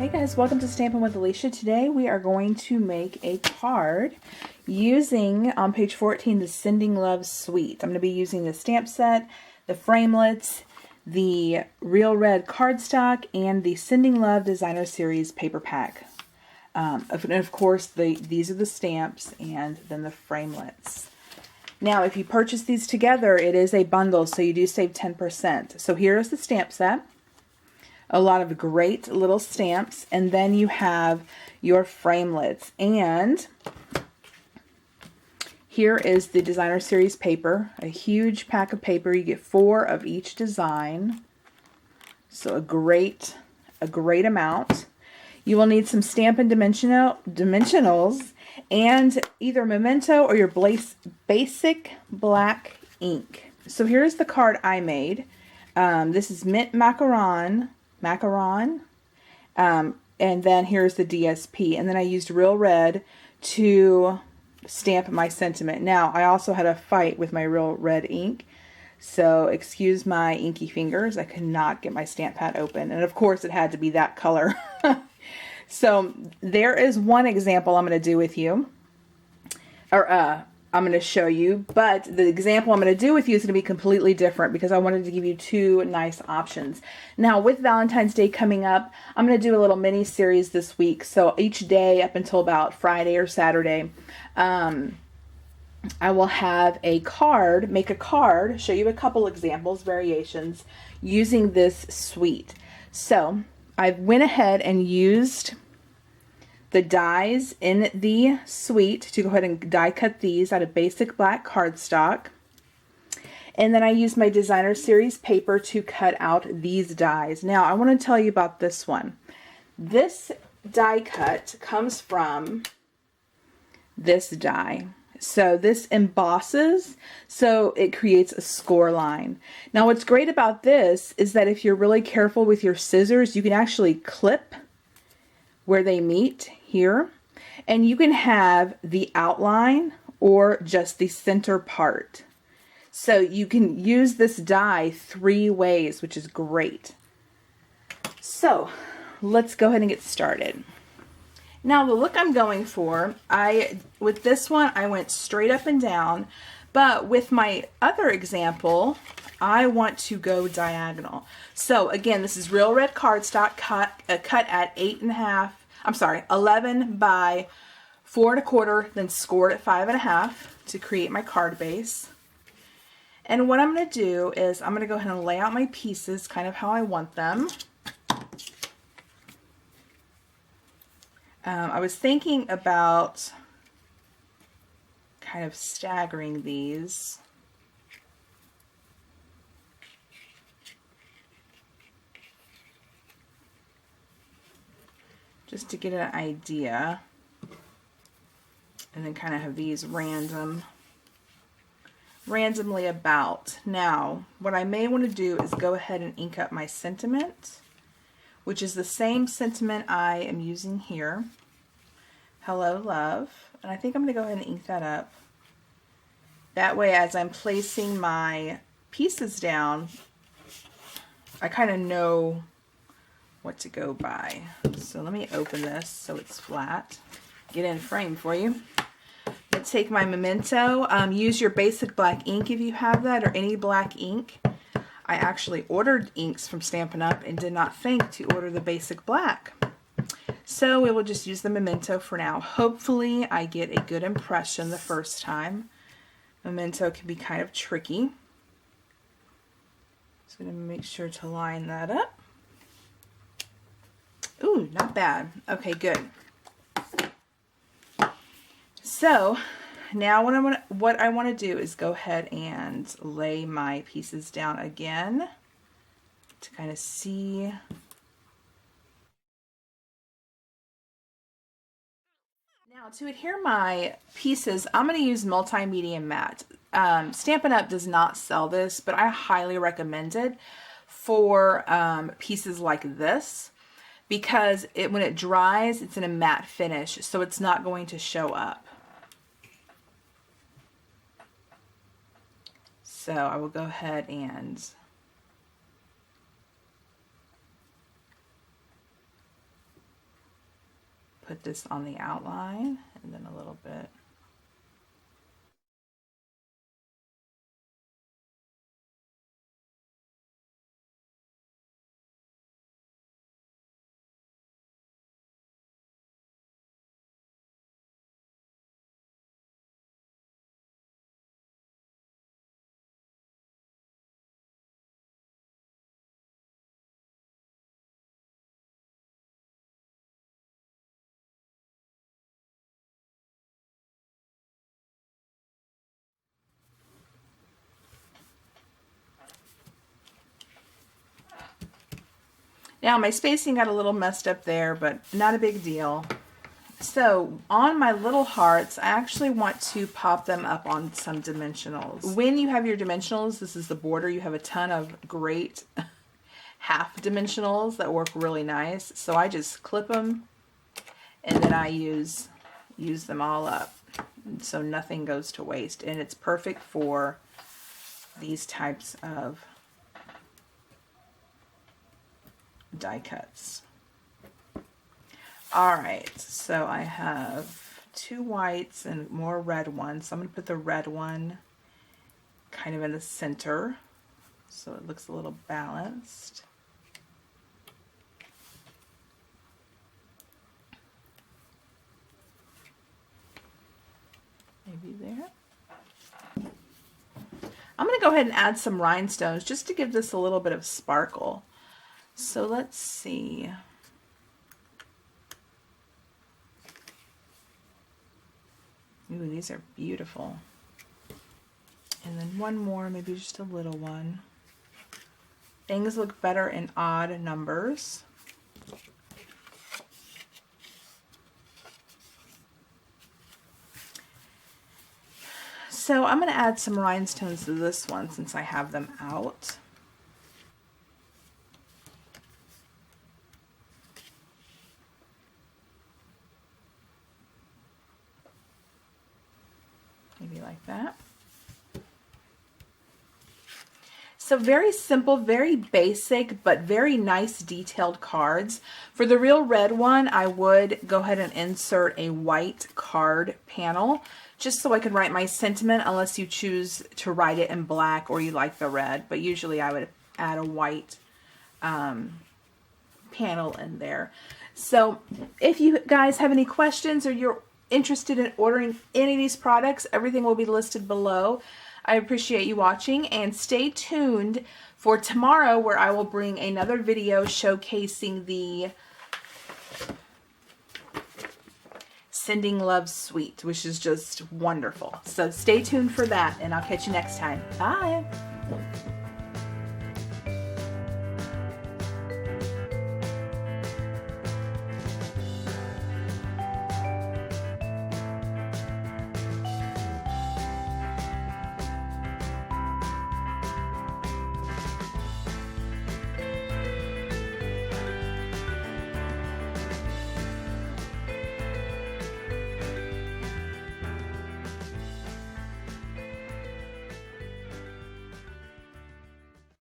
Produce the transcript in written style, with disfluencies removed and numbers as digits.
Hey guys, welcome to Stampin' with Alicia. Today we are going to make a card using, on page 14, the Sending Love Suite. I'm going to be using the stamp set, the framelits, the Real Red cardstock, and the Sending Love Designer Series paper pack. And of course, these are the stamps and then the framelits. Now, if you purchase these together, it is a bundle, so you do save 10%. So here is the stamp set. A lot of great little stamps, and then you have your framelits. And here is the Designer Series paper, a huge pack of paper. You get 4 of each design, so a great amount. You will need some Stampin' dimensionals and either Memento or your basic black ink. So here's the card I made. This is Mint Macaron. And then here's the DSP, and then I used Real Red to stamp my sentiment. Now, I also had a fight with my Real Red ink, so excuse my inky fingers. I could not get my stamp pad open, and of course it had to be that color. So there is one example I'm going to do with you, or I'm going to show you, but the example I'm going to do with you is going to be completely different because I wanted to give you 2 nice options. Now, with Valentine's Day coming up, I'm going to do a little mini series this week. So each day up until about Friday or Saturday, I will have a card, make a card, show you a couple examples, variations, using this suite. So I went ahead and used the dies in the suite to go ahead and die cut these out of basic black cardstock. And then I used my Designer Series paper to cut out these dies. Now I want to tell you about this one. This die cut comes from this die. So this embosses, so it creates a score line. Now what's great about this is that if you're really careful with your scissors, you can actually clip where they meet here, and you can have the outline or just the center part. So you can use this die 3 ways, which is great. So let's go ahead and get started. Now the look I'm going for, with this one I went straight up and down, but with my other example I want to go diagonal. So again, this is Real Red cardstock cut at 11 by 4 1/4, then scored at 5 1/2 to create my card base. And what I'm going to do is I'm going to go ahead and lay out my pieces kind of how I want them. I was thinking about kind of staggering these. Just to get an idea, and then kind of have these randomly about. Now, what I may want to do is go ahead and ink up my sentiment, which is the same sentiment I am using here. Hello, love. And I think I'm going to go ahead and ink that up. That way, as I'm placing my pieces down, I kind of know what to go by. So let me open this so it's flat. Get in frame for you. I'm going to take my Memento. Use your basic black ink if you have that, or any black ink. I actually ordered inks from Stampin' Up! And did not think to order the basic black. So we will just use the Memento for now. Hopefully I get a good impression the first time. Memento can be kind of tricky. So I'm going to make sure to line that up. Ooh, not bad. Okay, good. So now what I want to do is go ahead and lay my pieces down again to kind of see. Now to adhere my pieces, I'm going to use Multimedia Matte. Stampin' Up! Does not sell this, but I highly recommend it for pieces like this. Because when it dries, it's in a matte finish, so it's not going to show up. So I will go ahead and put this on the outline and then a little bit. Now my spacing got a little messed up there, but not a big deal. So on my little hearts, I actually want to pop them up on some dimensionals. When you have your dimensionals, this is the border, you have a ton of great half dimensionals that work really nice. So I just clip them and then I use them all up. And so nothing goes to waste. And it's perfect for these types of die cuts. All right, so I have 2 whites and more red ones. So I'm going to put the red one kind of in the center so it looks a little balanced. Maybe there. I'm going to go ahead and add some rhinestones just to give this a little bit of sparkle. So let's see. Ooh, these are beautiful. And then one more, maybe just a little one. Things look better in odd numbers. So I'm going to add some rhinestones to this one since I have them out. Maybe like that. So very simple, very basic, but very nice detailed cards. For the real red one, I would go ahead and insert a white card panel just so I can write my sentiment, unless you choose to write it in black or you like the red. But usually I would add a white panel in there. So if you guys have any questions or you're interested in ordering any of these products, everything will be listed below. I appreciate you watching, and stay tuned for tomorrow where I will bring another video showcasing the Sending Love Suite, which is just wonderful. So stay tuned for that, and I'll catch you next time. Bye!